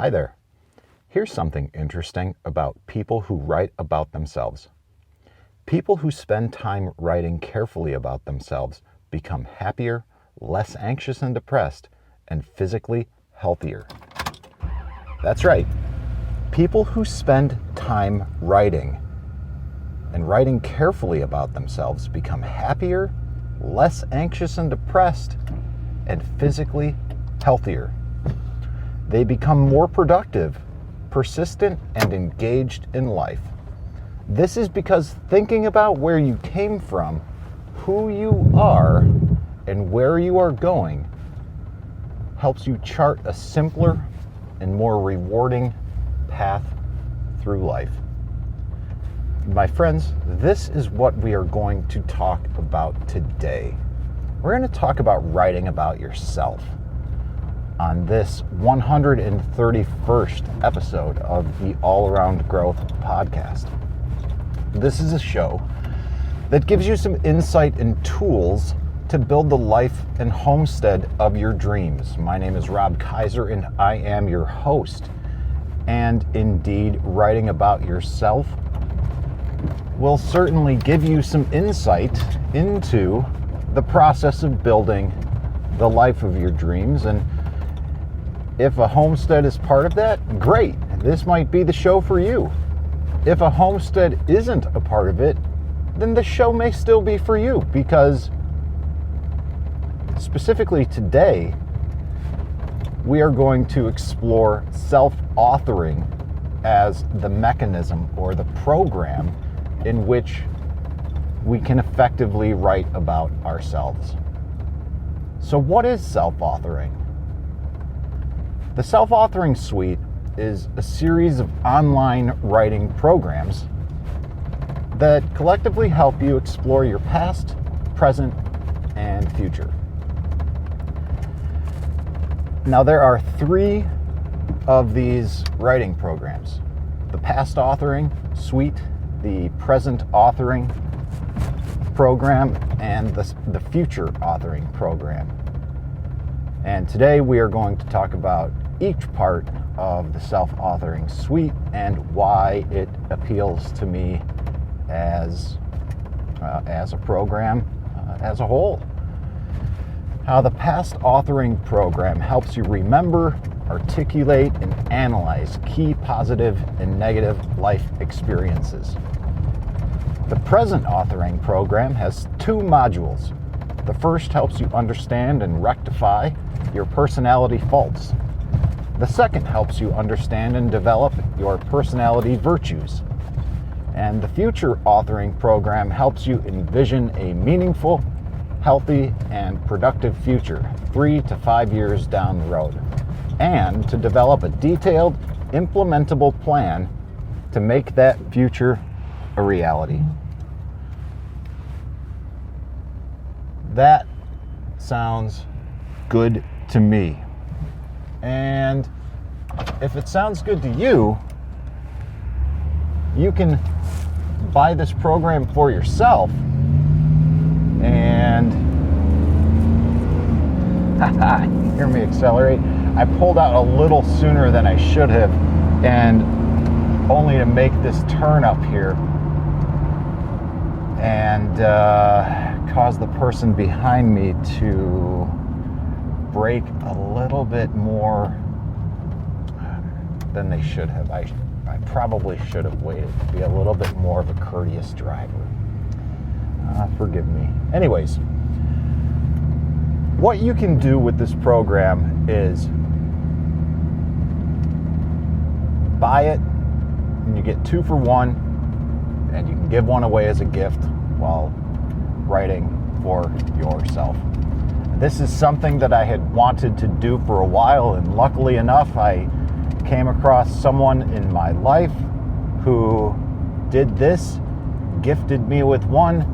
Hi there. Here's something interesting about people who write about themselves. People who spend time writing carefully about themselves become happier, less anxious and depressed, and physically healthier. That's right. People who spend time writing and writing carefully about themselves become happier, less anxious and depressed, and physically healthier. They become more productive, persistent, and engaged in life. This is because thinking about where you came from, who you are, and where you are going helps you chart a simpler and more rewarding path through life. My friends, this is what we are going to talk about today. We're going to talk about writing about yourself on this 131st episode of the All Around Growth podcast. This is a show that gives you some insight and tools to build the life and homestead of your dreams. My name is Rob Kaiser and I am your host. And indeed, writing about yourself will certainly give you some insight into the process of building the life of your dreams. And if a homestead is part of that, great. This might be the show for you. If a homestead isn't a part of it, then the show may still be for you, because specifically today, we are going to explore self-authoring as the mechanism or the program in which we can effectively write about ourselves. So what is self-authoring? The self-authoring suite is a series of online writing programs that collectively help you explore your past, present, and future. Now, there are 3 of these writing programs: the past authoring suite, the present authoring program, and the future authoring program. And today we are going to talk about each part of the self-authoring suite and why it appeals to me as a program as a whole. How the past authoring program helps you remember, articulate, and analyze key positive and negative life experiences. The present authoring program has 2 modules. The first helps you understand and rectify your personality faults. The second helps you understand and develop your personality virtues. And the future authoring program helps you envision a meaningful, healthy, and productive future 3 to 5 years down the road, and to develop a detailed, implementable plan to make that future a reality. That sounds good to me. And if it sounds good to you, you can buy this program for yourself. And hear me accelerate. I pulled out a little sooner than I should have, and only to make this turn up here and cause the person behind me to brake a little bit more than they should have. I probably should have waited to be a little bit more of a courteous driver. Forgive me. Anyways, what you can do with this program is buy it and you get 2 for 1, and you can give one away as a gift while writing for yourself. This is something that I had wanted to do for a while, and luckily enough, I came across someone in my life who did this, gifted me with one,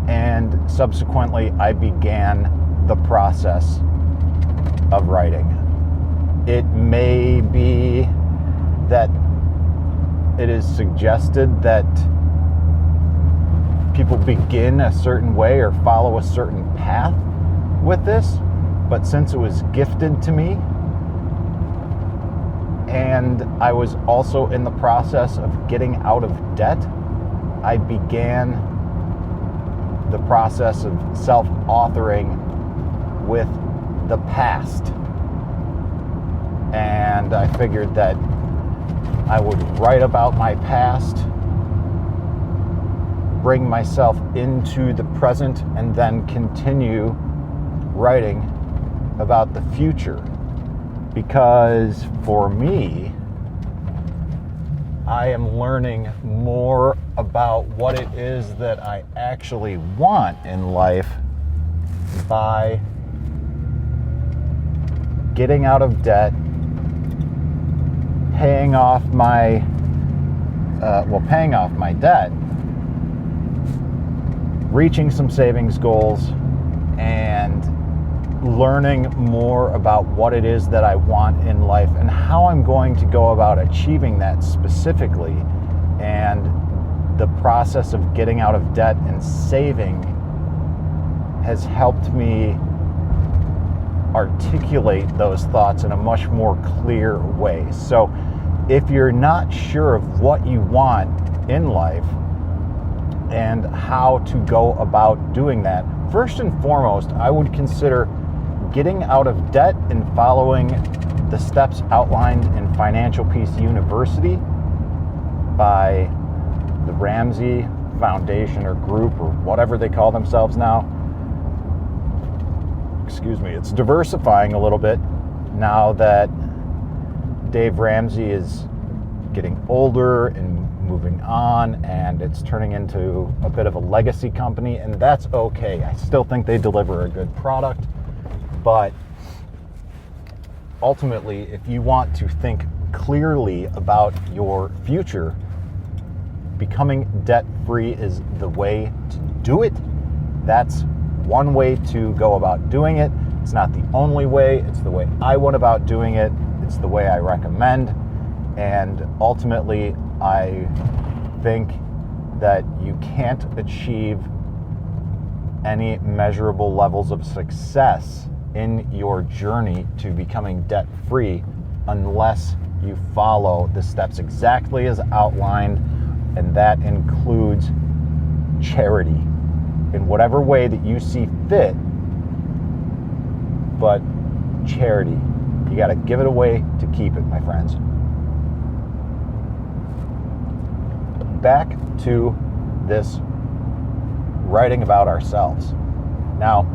and subsequently I began the process of writing. It may be that it is suggested that people begin a certain way or follow a certain path with this, but since it was gifted to me and and I was also in the process of getting out of debt, I began the process of self-authoring with the past. And I figured that I would write about my past, bring myself into the present, and then continue writing about the future. Because for me, I am learning more about what it is that I actually want in life by getting out of debt, paying off my debt, reaching some savings goals, and learning more about what it is that I want in life and how I'm going to go about achieving that specifically. And the process of getting out of debt and saving has helped me articulate those thoughts in a much more clear way. So if you're not sure of what you want in life and how to go about doing that, first and foremost, I would consider getting out of debt and following the steps outlined in Financial Peace University by the Ramsey Foundation or group or whatever they call themselves now. Excuse me, it's diversifying a little bit now that Dave Ramsey is getting older and moving on, and it's turning into a bit of a legacy company, and that's okay. I still think they deliver a good product, but ultimately, if you want to think clearly about your future, becoming debt-free is the way to do it. That's one way to go about doing it. It's not the only way. It's the way I went about doing it. It's the way I recommend. And ultimately, I think that you can't achieve any measurable levels of success in your journey to becoming debt-free unless you follow the steps exactly as outlined, and that includes charity in whatever way that you see fit, but charity. You got to give it away to keep it, my friends. Back to this writing about ourselves. Now,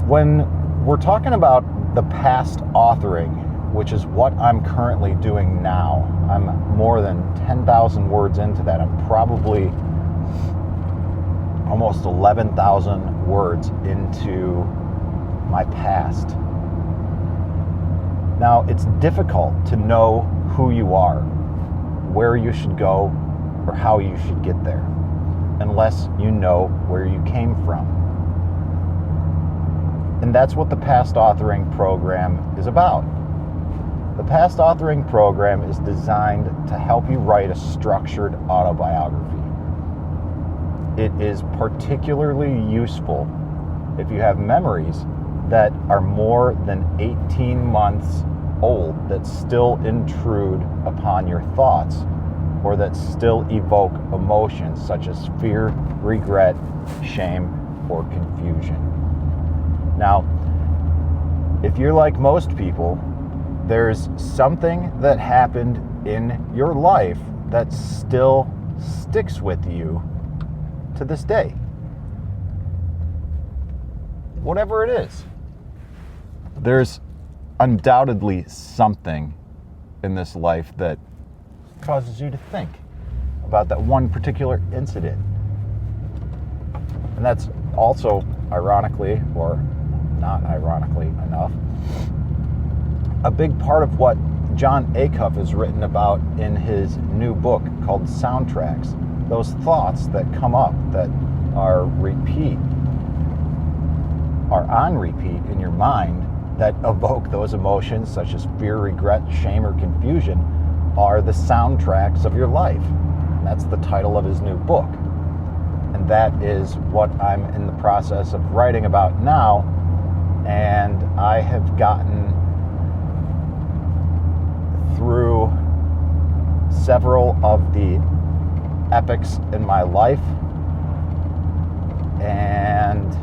when we're talking about the past authoring, which is what I'm currently doing now, I'm more than 10,000 words into that. I'm probably almost 11,000 words into my past. Now, it's difficult to know who you are, where you should go, or how you should get there, unless you know where you came from. And that's what the past authoring program is about. The past authoring program is designed to help you write a structured autobiography. It is particularly useful if you have memories that are more than 18 months old that still intrude upon your thoughts, or that still evoke emotions such as fear, regret, shame, or confusion. Now, if you're like most people, there's something that happened in your life that still sticks with you to this day. Whatever it is, there's undoubtedly something in this life that causes you to think about that one particular incident. And that's also, ironically, or not ironically enough, a big part of what John Acuff has written about in his new book called Soundtracks. Those thoughts that come up that are on repeat in your mind that evoke those emotions such as fear, regret, shame, or confusion are the soundtracks of your life. And that's the title of his new book. And that is what I'm in the process of writing about now. And I have gotten several of the epics in my life, and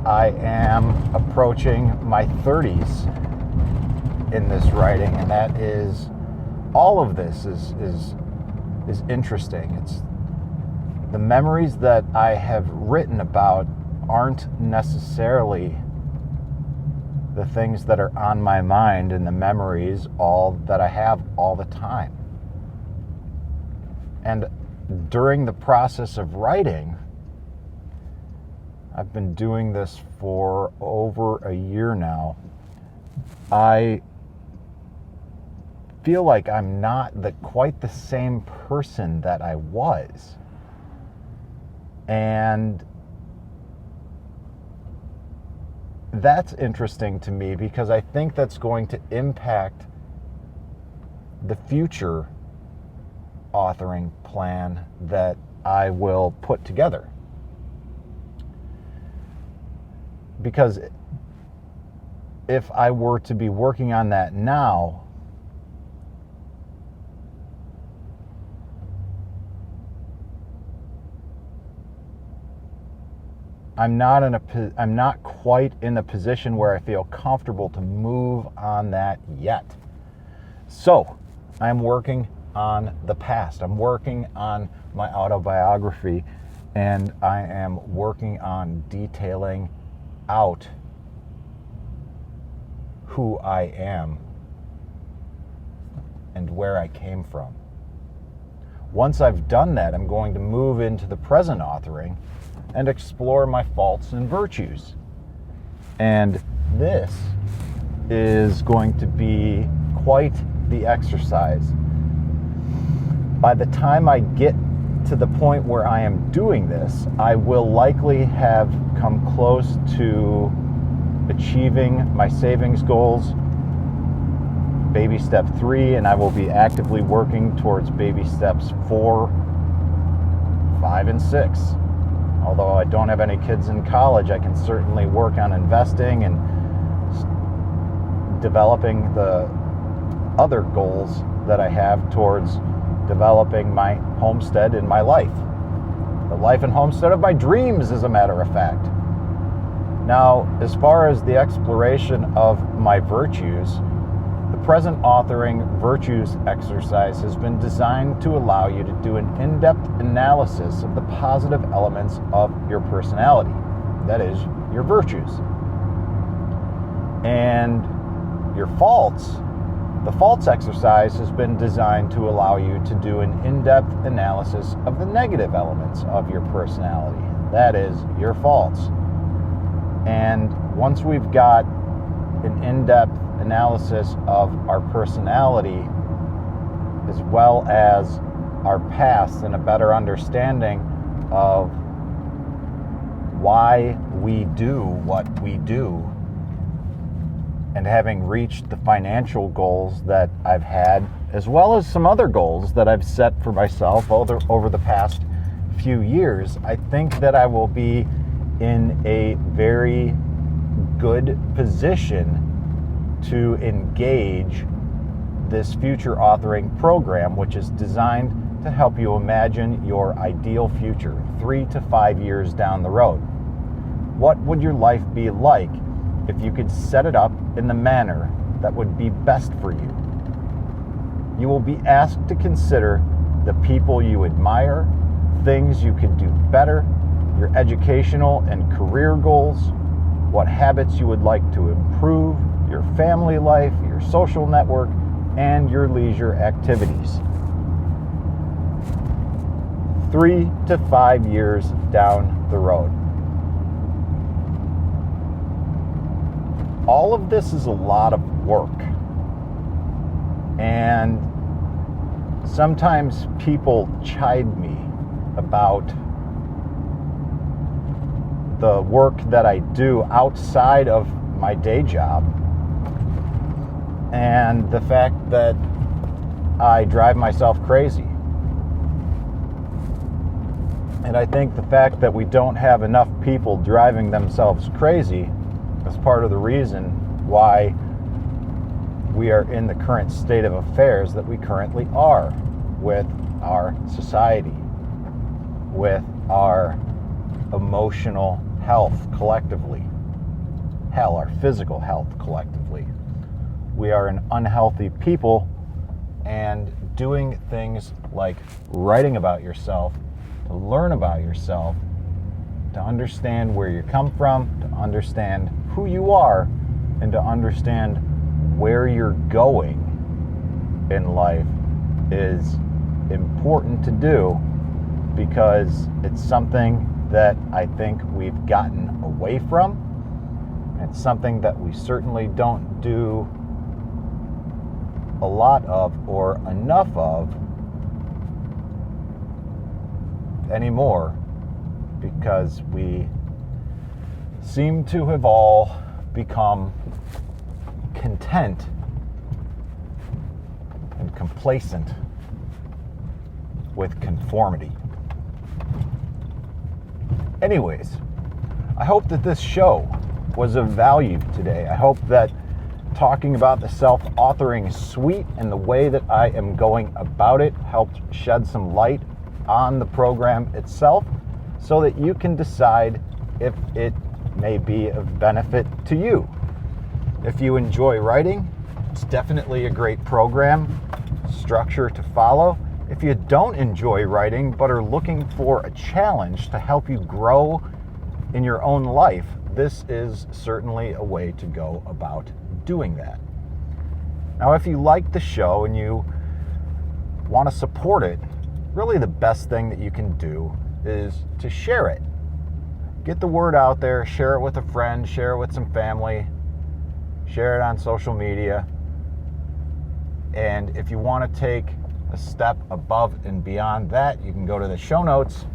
I am approaching my 30s in this writing, and that is, all of this is interesting. It's the memories that I have written about aren't necessarily the things that are on my mind, and the memories all that I have all the time. And during the process of writing, I've been doing this for over a year now, I feel like I'm not quite the same person that I was. And that's interesting to me, because I think that's going to impact the future authoring plan that I will put together. Because if I were to be working on that now, I'm not quite in a position where I feel comfortable to move on that yet. So I'm working on the past. I'm working on my autobiography, and I am working on detailing out who I am and where I came from. Once I've done that, I'm going to move into the present authoring and explore my faults and virtues. And this is going to be quite the exercise. By the time I get to the point where I am doing this, I will likely have come close to achieving my savings goals, baby step 3, and I will be actively working towards baby steps 4, 5, and 6. Although I don't have any kids in college, I can certainly work on investing and developing the other goals that I have towards developing my homestead in my life. The life and homestead of my dreams, as a matter of fact. Now, as far as the exploration of my virtues, the present authoring virtues exercise has been designed to allow you to do an in-depth analysis of the positive elements of your personality, that is, your virtues. And your faults, the faults exercise has been designed to allow you to do an in-depth analysis of the negative elements of your personality, that is, your faults. And once we've got an in-depth analysis of our personality, as well as our past, and a better understanding of why we do what we do, and having reached the financial goals that I've had, as well as some other goals that I've set for myself over the past few years, I think that I will be in a very good position to engage this future authoring program, which is designed to help you imagine your ideal future 3 to 5 years down the road. What would your life be like if you could set it up in the manner that would be best for you? You will be asked to consider the people you admire, things you could do better, your educational and career goals, what habits you would like to improve, your family life, your social network, and your leisure activities. 3 to 5 years down the road. All of this is a lot of work. And sometimes people chide me about the work that I do outside of my day job, and the fact that I drive myself crazy. And I think the fact that we don't have enough people driving themselves crazy is part of the reason why we are in the current state of affairs that we currently are with our society, with our emotional health collectively, hell, our physical health collectively. We are an unhealthy people, and doing things like writing about yourself, to learn about yourself, to understand where you come from, to understand who you are, and to understand where you're going in life is important to do, because it's something that I think we've gotten away from. It's something that we certainly don't do a lot of or enough of anymore, because we seem to have all become content and complacent with conformity. Anyways, I hope that this show was of value today. I hope that talking about the self-authoring suite and the way that I am going about it helped shed some light on the program itself, so that you can decide if it may be of benefit to you. If you enjoy writing, it's definitely a great program, structure to follow. If you don't enjoy writing but are looking for a challenge to help you grow in your own life, this is certainly a way to go about doing that. Now, if you like the show and you want to support it, really the best thing that you can do is to share it. Get the word out there, share it with a friend, share it with some family, share it on social media. And if you want to take a step above and beyond that, you can go to the show notes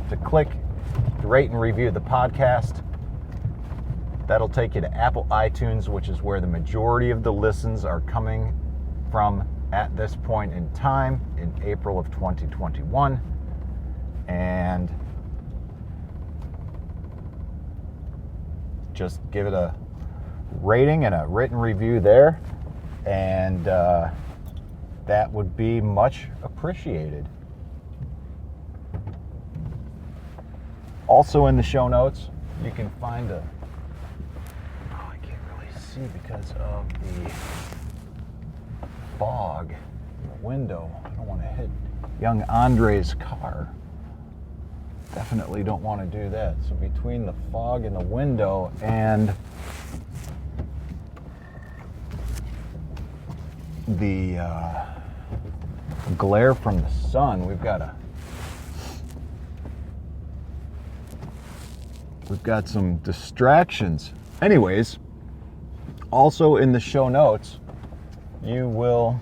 to click to rate and review the podcast. That'll take you to Apple iTunes, which is where the majority of the listens are coming from at this point in time in April of 2021. And just give it a rating and a written review there, and that would be much appreciated. Also in the show notes, you can find I can't really see because of the fog in the window. I don't want to hit young Andre's car. Definitely don't want to do that. So between the fog in the window and the glare from the sun, we've got some distractions. Anyways, also in the show notes, you will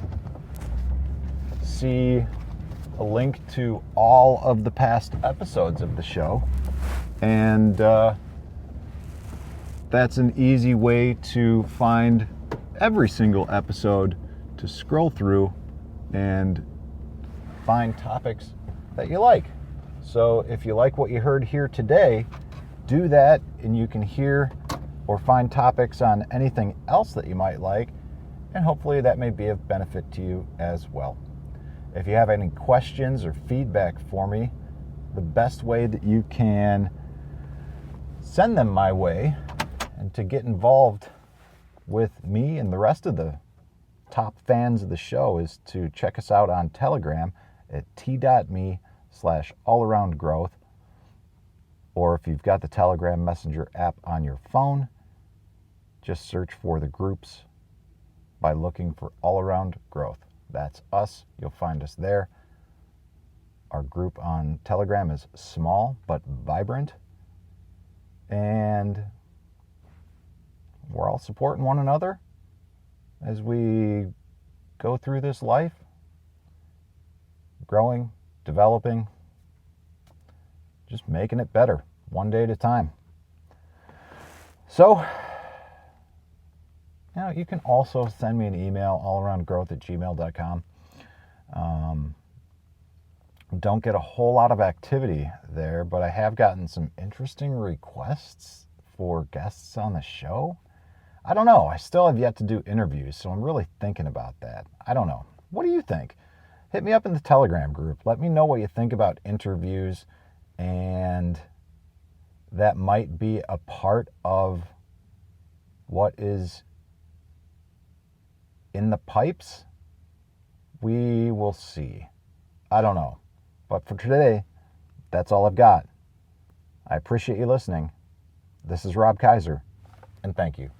see a link to all of the past episodes of the show, and that's an easy way to find every single episode to scroll through and find topics that you like. So if you like what you heard here today, do that, and you can hear or find topics on anything else that you might like, and hopefully that may be of benefit to you as well. If you have any questions or feedback for me, the best way that you can send them my way and to get involved with me and the rest of the top fans of the show is to check us out on Telegram at t.me/allaroundgrowth. Or if you've got the Telegram Messenger app on your phone, just search for the groups by looking for All Around Growth. That's us. You'll find us there. Our group on Telegram is small but vibrant, and we're all supporting one another as we go through this life, growing, developing, just making it better one day at a time. So, you can also send me an email, allaroundgrowth@gmail.com. Don't get a whole lot of activity there, but I have gotten some interesting requests for guests on the show. I don't know. I still have yet to do interviews, so I'm really thinking about that. I don't know. What do you think? Hit me up in the Telegram group. Let me know what you think about interviews, and that might be a part of what is in the pipes. We will see. I don't know. But for today, that's all I've got. I appreciate you listening. This is Rob Kaiser, and thank you.